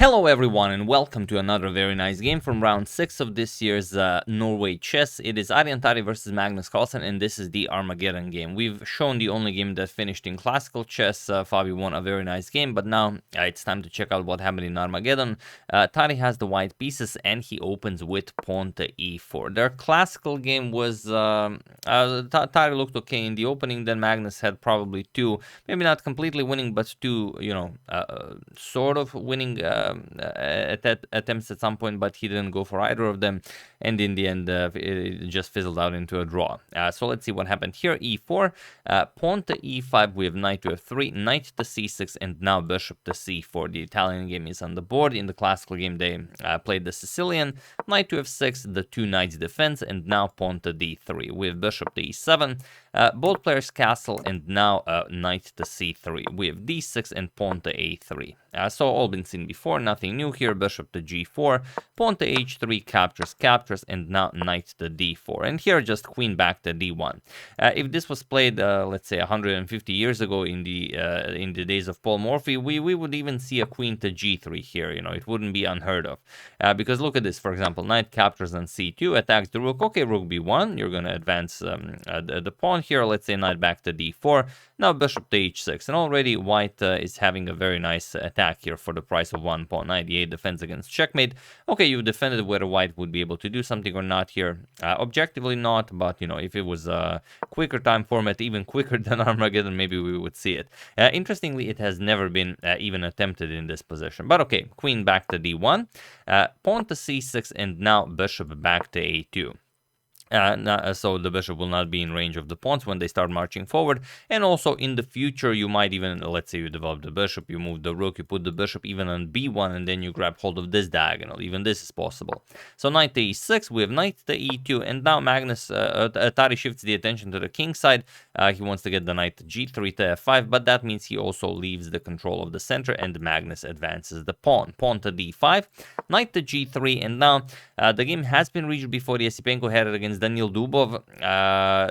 Hello everyone and welcome to another very nice game from round 6 of this year's Norway Chess. It is Aryan Tari versus Magnus Carlsen, and this is the Armageddon game. We've shown the only game that finished in classical chess. Fabi won a very nice game, but now it's time to check out what happened in Armageddon. Tari has the white pieces and he opens with pawn to e4. Their classical game was, Tari looked okay in the opening, then Magnus had probably two, maybe not completely winning, but two, sort of winning attempts at some point, but he didn't go for either of them, and in the end it just fizzled out into a draw. So let's see what happened here. E4, pawn to e5, we have knight to f3, knight to c6, and now bishop to c4. The Italian game is on the board. In the classical game they played the Sicilian. Knight to f6, the two knights defense, and now pawn to d3. We have bishop to e7, both players castle, and now knight to c3. We have d6 and pawn to a3. So all been seen before, nothing new here. Bishop to g4, pawn to h3, captures, and now knight to d4. And here just queen back to d1. If this was played, let's say 150 years ago in the days of Paul Morphy, we would even see a queen to g3 here. It wouldn't be unheard of. Because look at this, for example, knight captures on c2, attacks the rook. Okay, rook b1, you're going to advance the pawn here. Let's say knight back to d4. Now bishop to h6, and already white is having a very nice attack here for the price of one pawn. Knight d8 defense against checkmate. Okay, you've defended whether white would be able to do something or not here. Objectively not, but if it was a quicker time format, even quicker than Armageddon, maybe we would see it. Interestingly, it has never been even attempted in this position. But okay, queen back to d1, pawn to c6, and now bishop back to a2. So the bishop will not be in range of the pawns when they start marching forward, and also in the future you might even, let's say you develop the bishop, you move the rook, you put the bishop even on b1, and then you grab hold of this diagonal. Even this is possible. So knight to e6, we have knight to e2, and now Magnus, Tari shifts the attention to the king side. He wants to get the knight to g3 to f5, but that means he also leaves the control of the center, and Magnus advances the pawn. Pawn to d5, knight to g3, and now the game has been reached before. Yasipenko had it against Daniil Dubov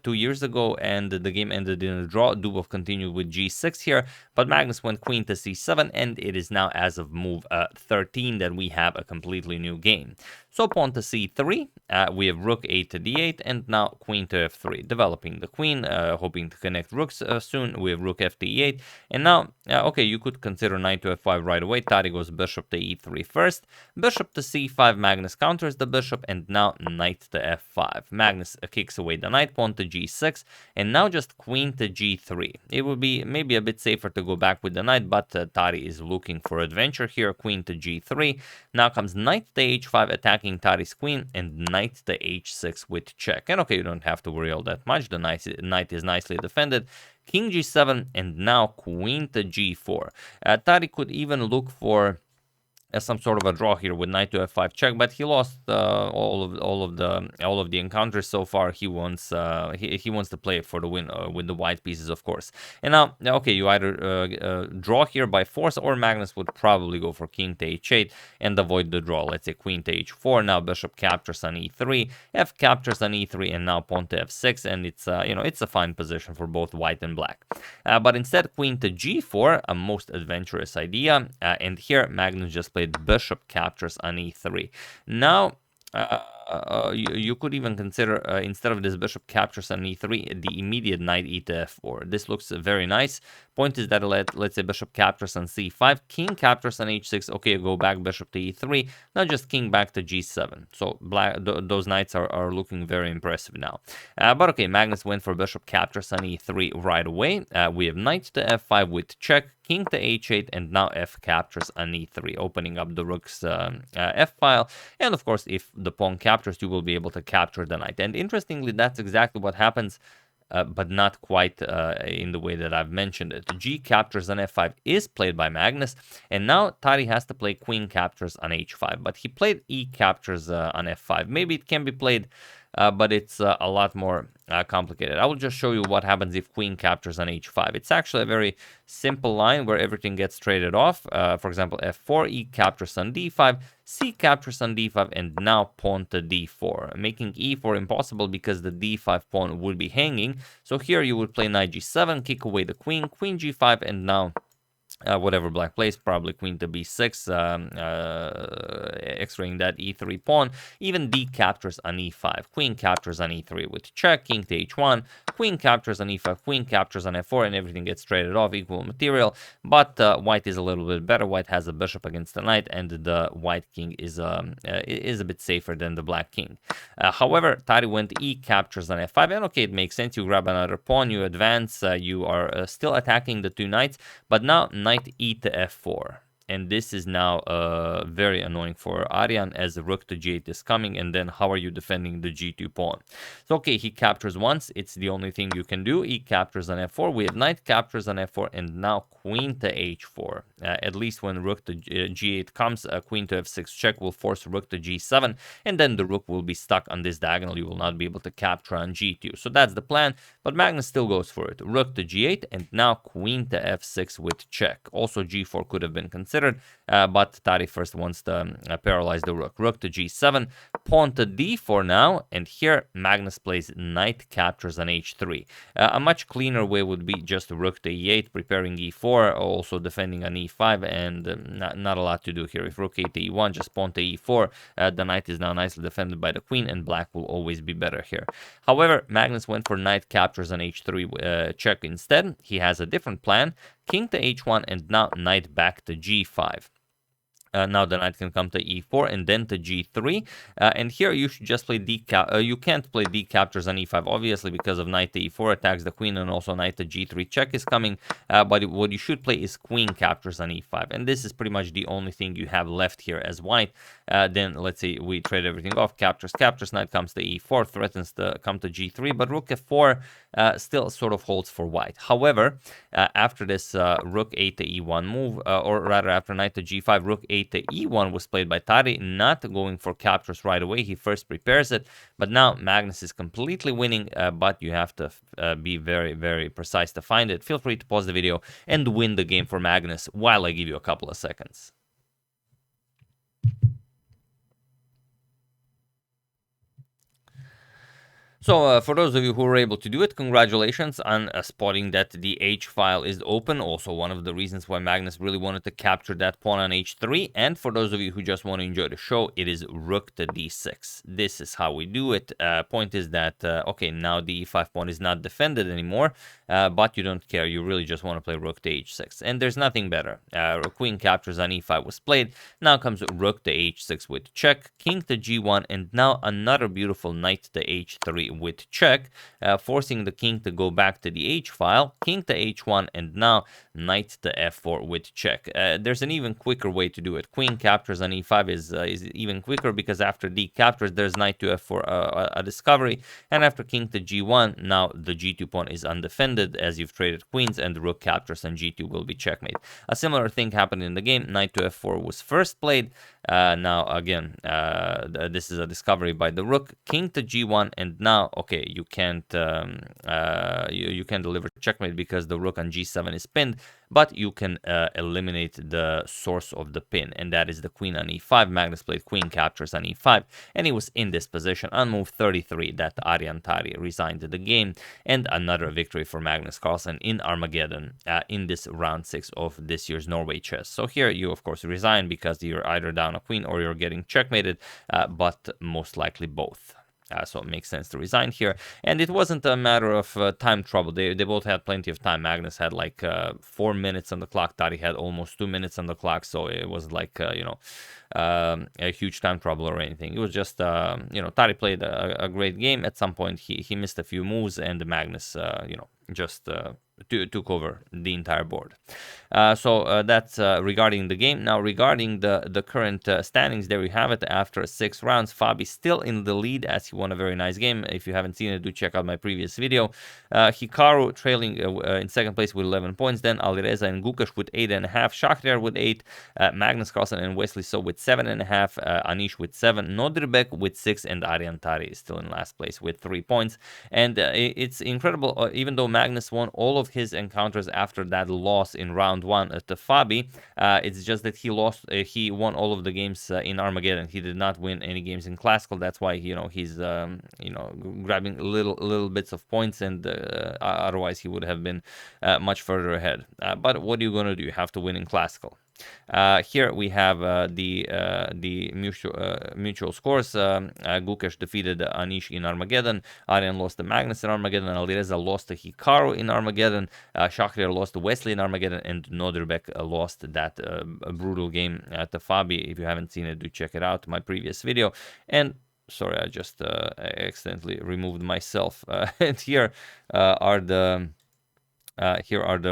2 years ago, and the game ended in a draw. Dubov continued with g6 here, but Magnus went queen to c7, and it is now, as of move 13, that we have a completely new game. So pawn to c3, we have rook a to d8, and now queen to f3, developing the queen, hoping to connect rooks soon. We have rook f to e8, and now, okay, you could consider knight to f5 right away. Tari goes bishop to e3 first, bishop to c5, Magnus counters the bishop, and now knight to f5. Magnus kicks away the knight, pawn to g6, and now just queen to g3. It would be maybe a bit safer to go back with the knight, but Tari is looking for adventure here. Queen to g3. Now comes knight to h5, attacking Tari's queen, and knight to h6 with check. And okay, you don't have to worry all that much. The knight is nicely defended. King g7, and now queen to g4. Tari could even look for some sort of a draw here with knight to f5 check, but he lost all of the encounters so far. He wants to play for the win with the white pieces, of course. And now, okay, you either draw here by force, or Magnus would probably go for king to h8 and avoid the draw. Let's say queen to h4. Now bishop captures on e3, f captures on e3, and now pawn to f6, and it's it's a fine position for both white and black. But instead, queen to g4, a most adventurous idea, and here Magnus just played bishop captures on e3. Now you could even consider, instead of this bishop captures on e3, the immediate knight e to f4. This looks very nice. Point is that let's say bishop captures on c5, king captures on h6. Okay, go back bishop to e3. Now just king back to g7. So those knights are looking very impressive now. But okay, Magnus went for bishop captures on e3 right away. We have knight to f5 with check, king to h8, and now f captures on e3, opening up the rook's f file. And of course, if the pawn captures, you will be able to capture the knight. And interestingly, that's exactly what happens, but not quite in the way that I've mentioned it. G captures on f5 is played by Magnus, and now Tari has to play queen captures on h5, but he played e captures on f5. Maybe it can be played, but it's a lot more complicated. I will just show you what happens if queen captures on h5. It's actually a very simple line where everything gets traded off. For example, f4, e captures on d5, c captures on d5, and now pawn to d4, making e4 impossible because the d5 pawn would be hanging. So here you would play knight g7, kick away the queen, queen g5, and now whatever black plays, probably queen to b6, x-raying that e3 pawn. Even d captures on e5, queen captures on e3 with check, king to h1, queen captures on e5, queen captures on f4, and everything gets traded off, equal material. But white is a little bit better. White has a bishop against the knight, and the white king is a bit safer than the black king. However, Tari went e captures on f5, and okay, it makes sense. You grab another pawn, you advance, you are still attacking the two knights, but now knight e to f4. And this is now very annoying for Aryan, as the rook to g8 is coming, and then how are you defending the g2 pawn? So okay, he captures once, it's the only thing you can do. E captures on f4, we have knight captures on f4, and now queen to h4. At least when rook to g8 comes, queen to f6 check will force rook to g7, and then the rook will be stuck on this diagonal. You will not be able to capture on g2. So that's the plan, but Magnus still goes for it. Rook to g8, and now queen to f6 with check. Also g4 could have been considered, but Tari first wants to paralyze the rook. Rook to g7, pawn to d4 now, and here Magnus plays knight captures on h3. A much cleaner way would be just rook to e8, preparing e4, also defending on e5, and not a lot to do here. If rook 8 to e1, just pawn to e4, the knight is now nicely defended by the queen, and black will always be better here. However, Magnus went for knight captures on h3 check instead. He has a different plan. King to h1, and now knight back to g5. Now the knight can come to e4 and then to g3, and here you should just play you can't play d captures on e5, obviously, because of knight to e4 attacks the queen, and also knight to g3 check is coming, but what you should play is queen captures on e5, and this is pretty much the only thing you have left here as white. Then let's say we trade everything off, captures, knight comes to e4, threatens to come to g3, but rook f4 still sort of holds for white. However, after this rook 8 to e1 move, or rather after knight to g5, rook 8 to e1 was played by Tari, not going for captures right away. He first prepares it, but now Magnus is completely winning, but you have to be very, very precise to find it. Feel free to pause the video and win the game for Magnus while I give you a couple of seconds. So for those of you who were able to do it, congratulations on spotting that the H file is open. Also one of the reasons why Magnus really wanted to capture that pawn on H3. And for those of you who just want to enjoy the show, it is rook to D6. This is how we do it. Point is that, okay, now the E5 pawn is not defended anymore, but you don't care. You really just want to play rook to H6. And there's nothing better. Queen captures on E5 was played. Now comes rook to H6 with check, king to G1, and now another beautiful knight to H3 with check, forcing the king to go back to the H file, king to H1, and now knight to F4 with check. There's an even quicker way to do it. Queen captures on E5 is even quicker, because after D captures, there's knight to F4, a discovery, and after king to G1, now the G2 pawn is undefended as you've traded queens, and the rook captures on G2 will be checkmate. A similar thing happened in the game. Knight to F4 was first played. Now again, this is a discovery by the rook, king to G1, and now okay, you can't you can deliver checkmate because the rook on G7 is pinned, but you can eliminate the source of the pin, and that is the queen on E5. Magnus played queen captures on E5, and he was in this position on move 33 that Aryan Tari resigned the game, and another victory for Magnus Carlsen in Armageddon in this round 6 of this year's Norway Chess. So here you of course resign because you're either down a queen or you're getting checkmated, but most likely both. So it makes sense to resign here. And it wasn't a matter of time trouble. They both had plenty of time. Magnus had like 4 minutes on the clock. Tari had almost 2 minutes on the clock. So it was like, a huge time trouble or anything. It was just, Tari played a great game. At some point, he missed a few moves, and Magnus, just took over the entire board. So that's regarding the game. Now regarding the current standings, there we have it. After 6 rounds, Fabi still in the lead as he won a very nice game. If you haven't seen it, do check out my previous video. Hikaru trailing in second place with 11 points. Then Alireza and Gukash with 8.5. Shahriar with 8. Magnus Carlsen and Wesley So with 7.5. Anish with 7. Nodirbek with 6. And Aryan Tari is still in last place with 3 points. And it's incredible, even though Magnus won all of of his encounters after that loss in round 1 to Fabi. It's just that he won all of the games in Armageddon. He did not win any games in Classical. That's why he's grabbing little bits of points, and otherwise he would have been much further ahead. But what are you gonna do? You have to win in Classical. Here we have the mutual scores. Gukesh defeated Anish in Armageddon. Aryan lost to Magnus in Armageddon. Alireza lost to Hikaru in Armageddon. Shakhriyar lost to Wesley in Armageddon. And Nodirbek lost that brutal game at the Fabi. If you haven't seen it, do check it out. My previous video. And sorry, I just accidentally removed myself. And here are the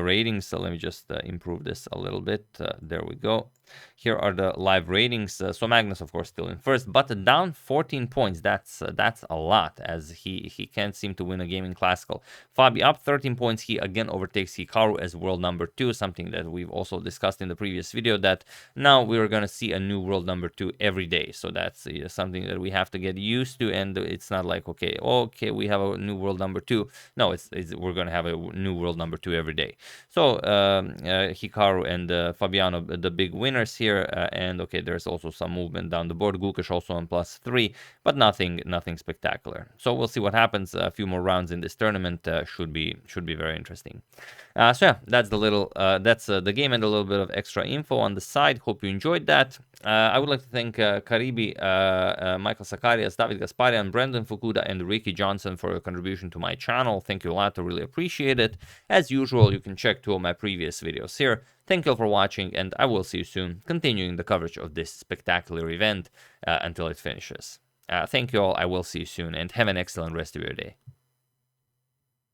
ratings. So let me just improve this a little bit. There we go. Here are the live ratings. So Magnus, of course, still in first, but down 14 points. That's a lot, as he can't seem to win a game in Classical. Fabi up 13 points. He again overtakes Hikaru as world number 2, something that we've also discussed in the previous video, that now we're going to see a new world number 2 every day. So that's something that we have to get used to, and it's not like, okay, we have a new world number 2. No, we're going to have a new world number 2 every day. So Hikaru and Fabiano, the big winners here, and okay, there's also some movement down the board. Gukesh also on +3, but nothing spectacular. So we'll see what happens. A few more rounds in this tournament should be very interesting. So yeah, that's the game and a little bit of extra info on the side. Hope you enjoyed that. I would like to thank Karibi, Michael Sakarias, David Gasparian, Brendan Fukuda, and Ricky Johnson for your contribution to my channel. Thank you a lot. I really appreciate it. As usual, you can check 2 of my previous videos here. Thank you all for watching, and I will see you soon, continuing the coverage of this spectacular event until it finishes. Thank you all. I will see you soon, and have an excellent rest of your day.